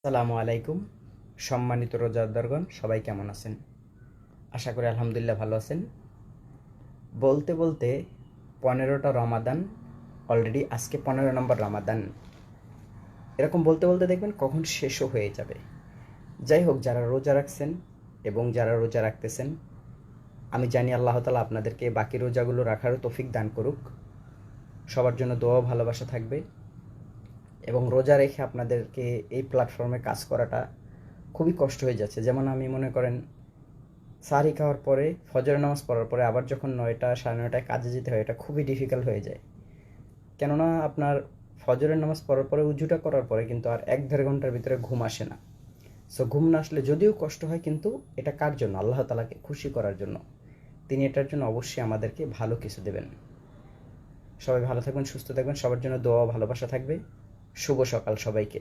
আসসালামু আলাইকুম। সম্মানিত রোজাদারগণ, সবাই কেমন আছেন? আশা করি আলহামদুলিল্লাহ ভালো আছেন। বলতে বলতে 15টা রমাদান অলরেডি, আজকে 15 নম্বর রমাদান। এরকম বলতে বলতে দেখবেন কখন শেষও হয়ে যাবে। যাই হোক, যারা রোজা রাখছেন এবং যারা রোজা রাখতেছেন, আমি জানি আল্লাহ তাআলা আপনাদেরকে বাকি রোজাগুলো রাখারও তৌফিক দান করুক। সবার জন্য দোয়া ও ভালোবাসা থাকবে। এবং রোজা রেখে আপনাদেরকে এই প্ল্যাটফর্মে কাজ করাটা খুবই কষ্ট হয়ে যাচ্ছে। যেমন আমি মনে করেন সাহরি খাওয়ার পরে ফজরের নামাজ পড়ার পরে আবার যখন 9টা 9:30টায় কাজে যেতে হয়, এটা খুবই ডিফিকাল্ট হয়ে যায়। কেননা আপনার ফজরের নামাজ পড়ার পরে উজুটা করার পরে কিন্তু আর 1-1.5 ঘন্টার ভিতরে ঘুম আসে না। সো ঘুম না আসলে যদিও কষ্ট হয়, কিন্তু এটা কার জন্য? আল্লাহ তাআলাকে খুশি করার জন্য। তিনি এটার জন্য অবশ্যই আমাদেরকে ভালো কিছু দেবেন। সবাই ভালো থাকবেন, সুস্থ থাকবেন, সবার জন্য দোয়া ও ভালোবাসা থাকবে। শুভ সকাল সবাইকে।